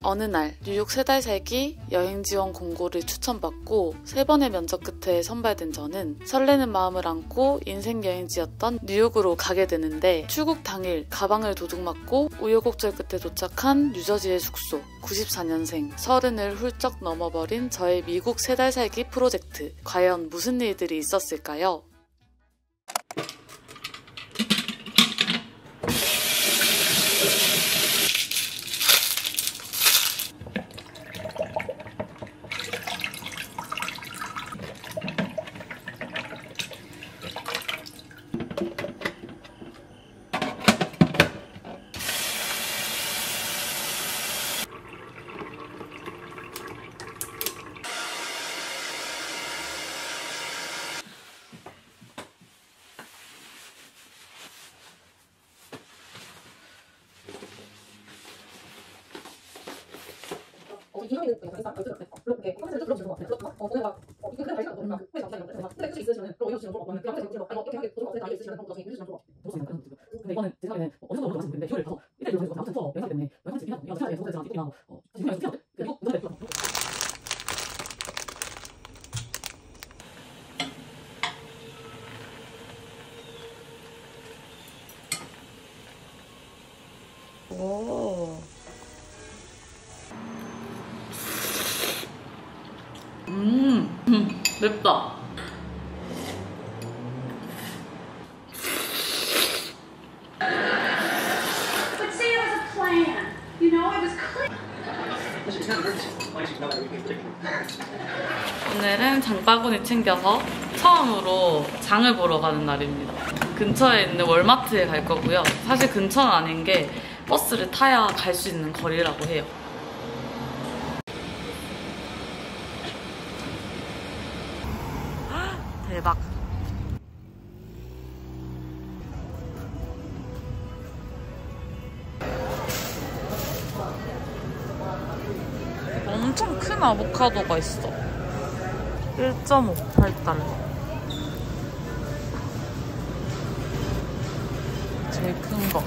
어느 날 뉴욕 3달 살기 여행 지원 공고를 추천받고 3번의 면접 끝에 선발된 저는 설레는 마음을 안고 인생 여행지였던 뉴욕으로 가게 되는데 출국 당일 가방을 도둑 맞고 우여곡절 끝에 도착한 뉴저지의 숙소. 94년생 30을 훌쩍 넘어버린 저의 미국 3달 살기 프로젝트. 과연 무슨 일들이 있었을까요? 오. 맵다. 오늘은 장바구니 챙겨서 처음으로 장을 보러 가는 날입니다. 근처에 있는 월마트에 갈 거고요. 사실 근처는 아닌 게 버스를 타야 갈 수 있는 거리라고 해요. 대박. 엄청 큰 아보카도가 있어. 1.58달러. 제일 큰 거.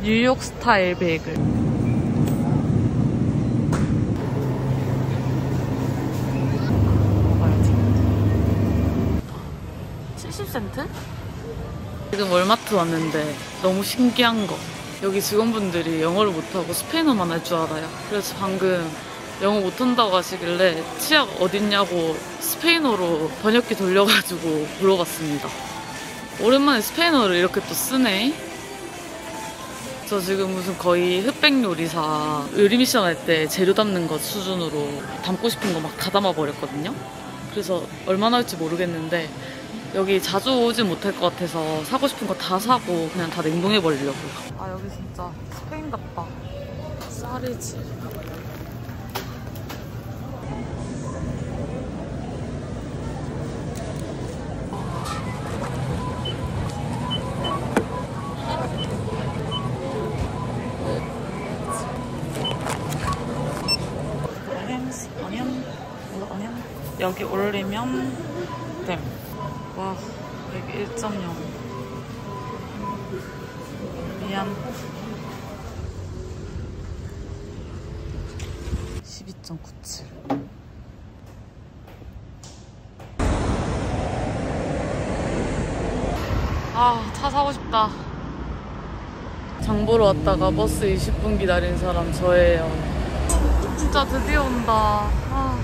뉴욕 스타일 베이글. 먹어야지. 70센트? 지금 월마트 왔는데 너무 신기한 거. 여기 직원분들이 영어를 못하고 스페인어만 할 줄 알아요. 그래서 방금 영어 못한다고 하시길래 치약 어딨냐고 스페인어로 번역기 돌려가지고 물어봤습니다. 오랜만에 스페인어를 이렇게 또 쓰네. 저 지금 무슨 거의 흑백 요리사 요리 미션 할 때 재료 담는 것 수준으로 담고 싶은 거 막 다 담아버렸거든요. 그래서 얼마나 할지 모르겠는데 여기 자주 오진 못할 것 같아서 사고 싶은 거 다 사고 그냥 다 냉동해버리려고요. 아, 여기 진짜 스페인 같다. 쌀이지. 여기 올리면 됨. 와, 여기 1.0. 미안. 12.97. 아, 차 사고 싶다. 장 보러 왔다가 버스 20분 기다린 사람 저예요. 진짜 드디어 온다. 아.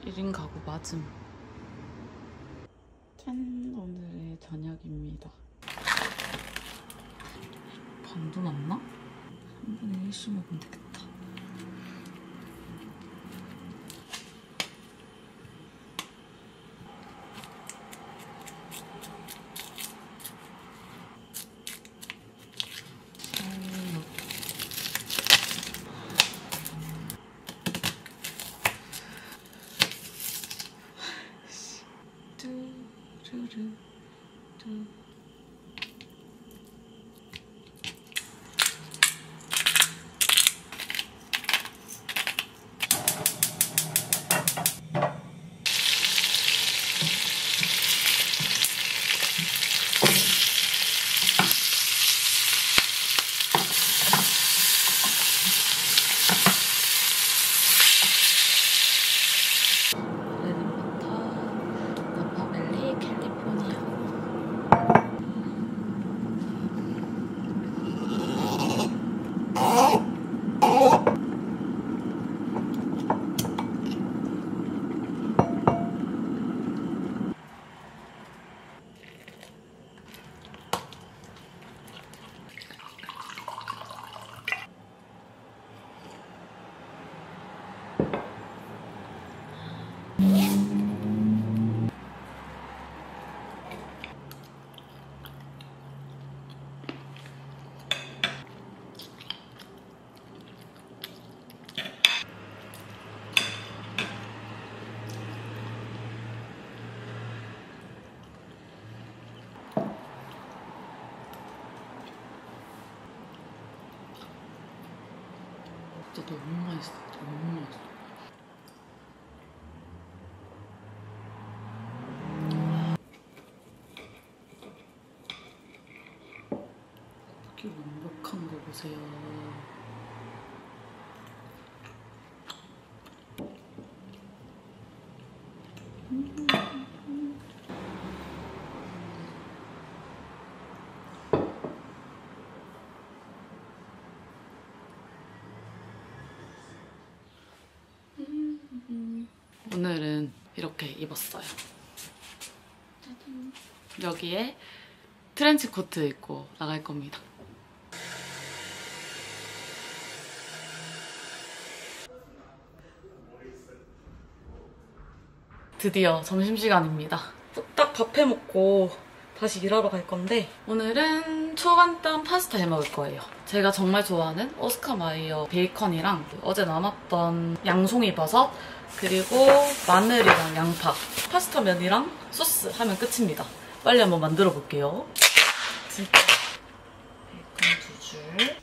1인 가구 맞음. 짠! 오늘의 저녁입니다. 반도 남나? 3분의 1씩 먹으면 되겠다. 진짜 너무 맛있어. 너무 맛있어. 어떻게 완벽한 거 보세요. 오늘은 이렇게 입었어요. 짜잔. 여기에 트렌치 코트 입고 나갈 겁니다. 드디어 점심시간입니다. 뚝딱 밥 해먹고 다시 일하러 갈 건데 오늘은 초간단 파스타 해먹을 거예요. 제가 정말 좋아하는 오스카 마이어 베이컨이랑 어제 남았던 양송이 버섯 그리고 마늘이랑 양파 파스타 면이랑 소스 하면 끝입니다. 빨리 한번 만들어 볼게요. 진짜 베이컨 2줄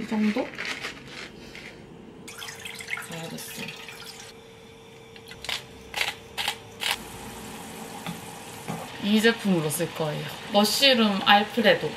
이 정도? 알겠어요. 이 제품으로 쓸 거예요. 머쉬룸 알프레도.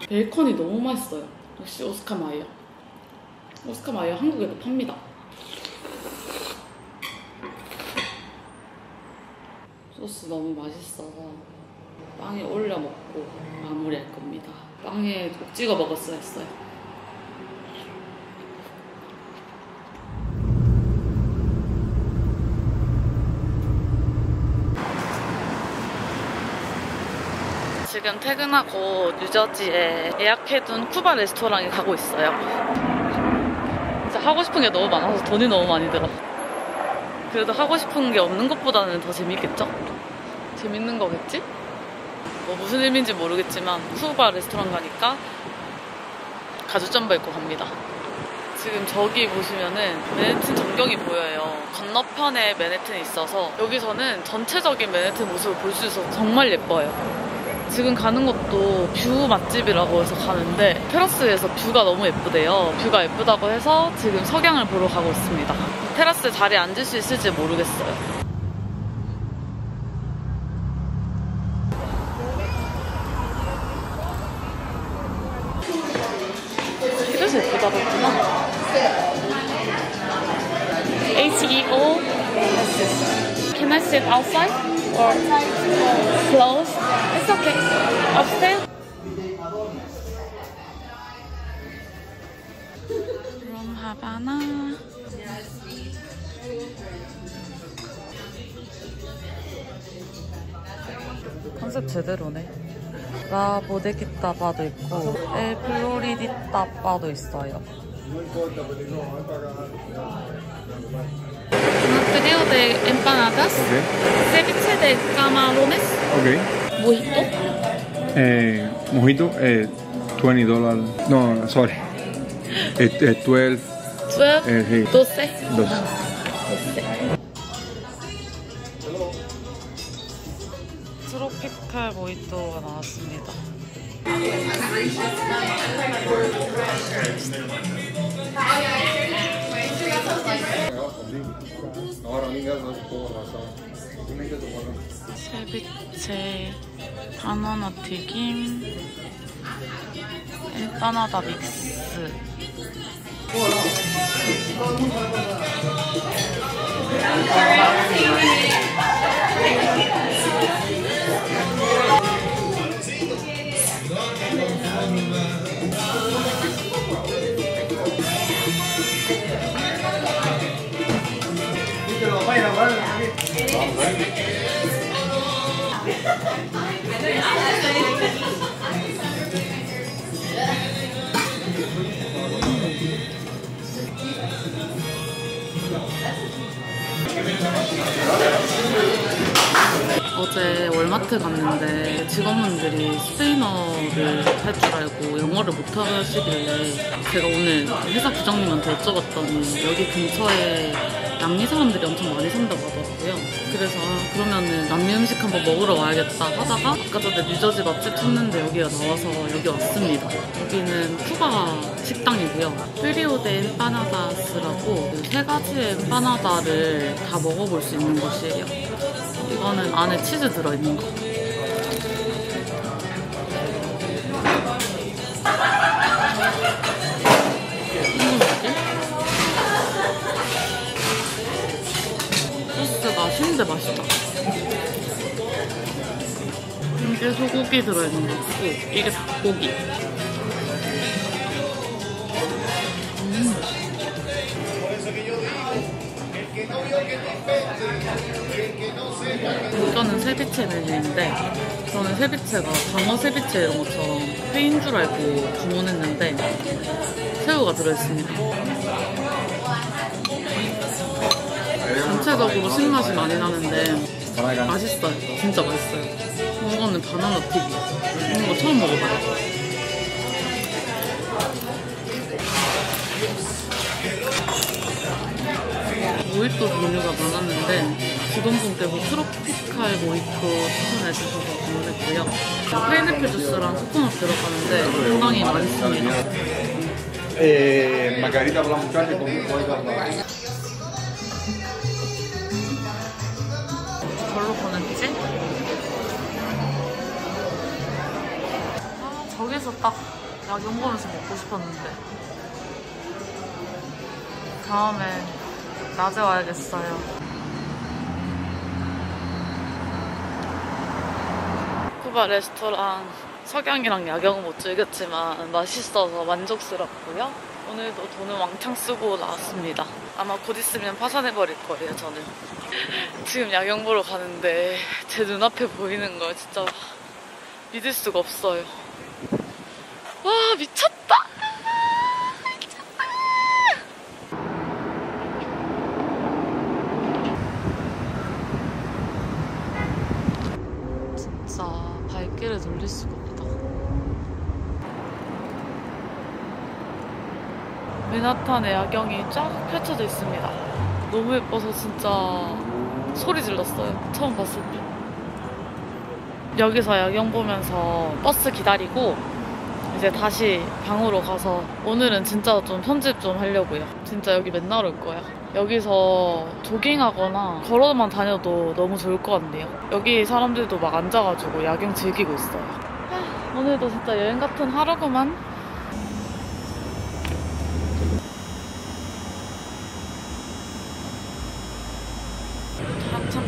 베이컨이 너무 맛있어요. 역시 오스카 마이어. 오스카 마이어 한국에도 팝니다. 소스 너무 맛있어서 빵에 올려 먹고 마무리할 겁니다. 빵에 꼭 찍어 먹었어야 했어요. 지금 퇴근하고 뉴저지에 예약해둔 쿠바 레스토랑에 가고 있어요. 진짜 하고 싶은 게 너무 많아서 돈이 너무 많이 들어. 그래도 하고 싶은 게 없는 것보다는 더 재밌겠죠? 재밌는 거겠지? 뭐 무슨 의미인지 모르겠지만 쿠바 레스토랑 가니까 가죽점퍼 입고 갑니다. 지금 저기 보시면은 맨해튼 전경이 보여요. 건너편에 맨해튼이 있어서 여기서는 전체적인 맨해튼 모습을 볼 수 있어서 정말 예뻐요. 지금 가는 것도 뷰 맛집이라고 해서 가는데 테라스에서 뷰가 너무 예쁘대요. 뷰가 예쁘다고 해서 지금 석양을 보러 가고 있습니다. 테라스에 자리에 앉을 수 있을지 모르겠어요. 이래서 예쁘다고 했구나. EO. Can I sit outside or close? It's okay. Upstairs. From Havana. 컨셉 제대로네. 라 보데기타 바도 있고 엘 플로리디타 바도 있어요. Trío de empanadas, ceviche de camarones, mojito. Mojito, $20. No, sorry. 12. 12? 12? 12. 트로피칼 모히또가 나왔습니다. 세비체, 바나나 튀김, 엠파나다 믹스. 어제 월마트 갔는데 직원분들이 스페인어를 할 줄 알고 영어를 못 하시길래 제가 오늘 회사 부장님한테 여쭤봤더니 여기 근처에 남미 사람들이 엄청 많이 산다고 하더라고요. 그래서 그러면은 남미 음식 한번 먹으러 와야겠다 하다가 아까 전에 뉴저지 맛집 찾는데 여기가 나와서 여기 왔습니다. 여기는 쿠바 식당이고요. 프리오데 엠파나다스라고 3가지의 엠파나다를 다 먹어볼 수 있는 곳이에요. 이거는 안에 치즈 들어있는 거. 이건 뭐지? 소스가 신데 맛있다. 이게 소고기 들어있는 거고 이게 닭고기. 이거는 세비체 메뉴인데 저는 세비체가 방어 세비체 이런 것처럼 회인 줄 알고 주문했는데 새우가 들어있습니다. 전체적으로 신맛이 많이 나는데 맛있어요. 진짜 맛있어요. 이거는 바나나 튀김. 이런 거 처음 먹어봐요. 모히또 종류가 많았는데 직원분께서 트로피칼 모히또 추천해주셔서 주문했고요. 파인애플 주스랑 코코넛 들어가는데 상당히 맛있습니다. 뭘로 보냈지? 아, 저기서 딱 야경 보면서 먹고 싶었는데 다음에 낮에 와야겠어요. 쿠바 레스토랑 석양이랑 야경은 못 즐겼지만 맛있어서 만족스럽고요. 오늘도 돈을 왕창 쓰고 나왔습니다. 아마 곧 있으면 파산해버릴 거예요, 저는. 지금 야경 보러 가는데 제 눈앞에 보이는 걸 진짜 믿을 수가 없어요. 와, 미쳤다! 진짜 발길을 돌릴 수가 없다. 맨하탄의 야경이 쫙 펼쳐져 있습니다. 너무 예뻐서 진짜 소리 질렀어요. 처음 봤을 때. 여기서 야경 보면서 버스 기다리고 이제 다시 방으로 가서 오늘은 진짜 좀 편집 좀 하려고요. 진짜 여기 맨날 올 거야. 여기서 조깅하거나 걸어만 다녀도 너무 좋을 것 같네요. 여기 사람들도 막 앉아가지고 야경 즐기고 있어요. 오늘도 진짜 여행 같은 하루구만.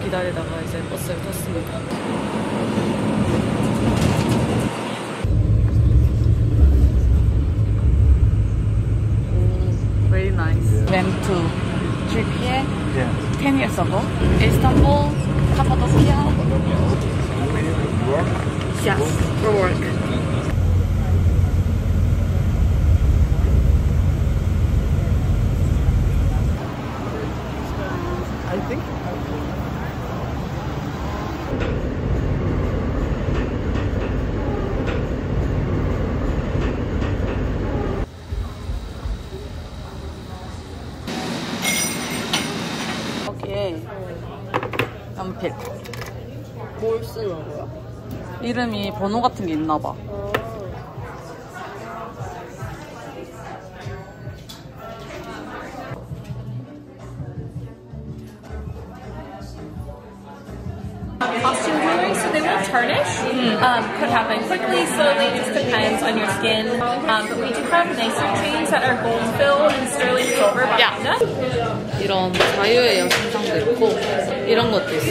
기다리다가 이제 버스를 탔습니다. Very nice. Went to Turkey 10 years ago. Istanbul, Cappadocia. Yes, for work. I think. 여기에 연필. 뭘 쓰는 거야? 이름이 번호 같은 게 있나 봐. Costume jewelry, so they will tarnish. Could happen quickly, slowly, just depends on your skin. But we do have nicer chains that are gold filled and sterling silver behind us. 이런 자유의 여신상도 있고 이런 것도 있어.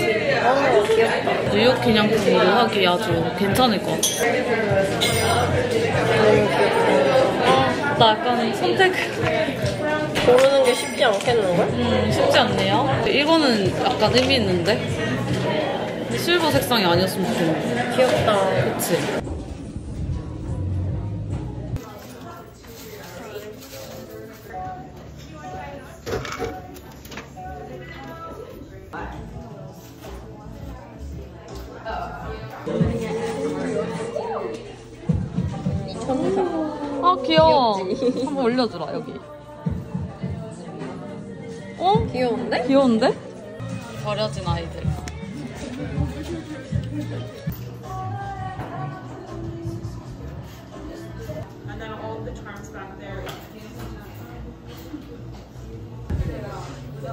귀엽다. 뉴욕 기념품으로 하기 아주 괜찮을 것 같아. 나 약간 선택 고르는 게 쉽지 않겠는걸? 쉽지 않네요. 이거는 약간 의미 있는데? 실버 색상이 아니었으면 좋겠는데. 귀엽다. 그치? 아 귀여워. 한번 올려주라 여기. 어? 귀여운데? 귀여운데? 버려진 아이들.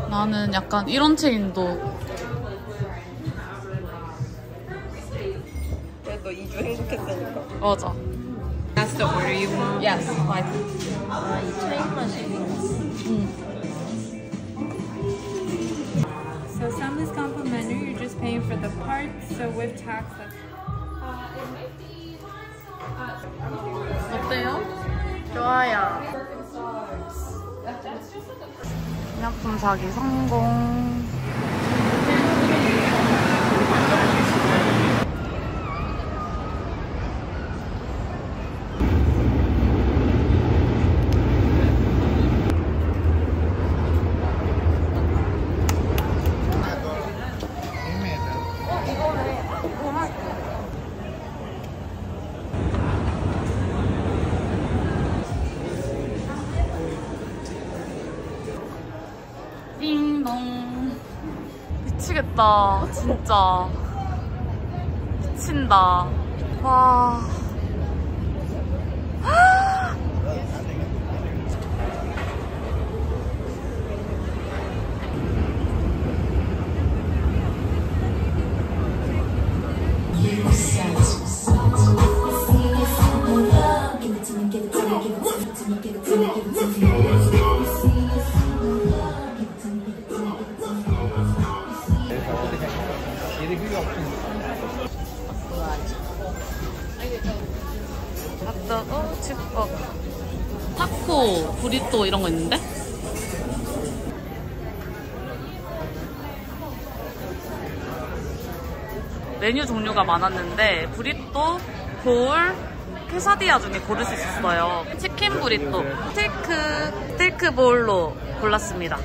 나는 약간 이런 체인도 그래도 2주 행복했으니까. 맞아. That's the order you want? Yes, right. 아, 이 차이만 So some is complimentary, you're just paying for the parts, so with tax that's 어때요? 좋아요. 기념품 사기 성공. 띵동. 미치겠다. 진짜. 미친다. 와. 핫도그, 칩버거, 타코, 브리또 이런 거 있는데? 메뉴 종류가 많았는데 브리또, 볼, 케사디아 중에 고를 수 있었어요. 치킨 브리또, 스테이크 볼로 골랐습니다.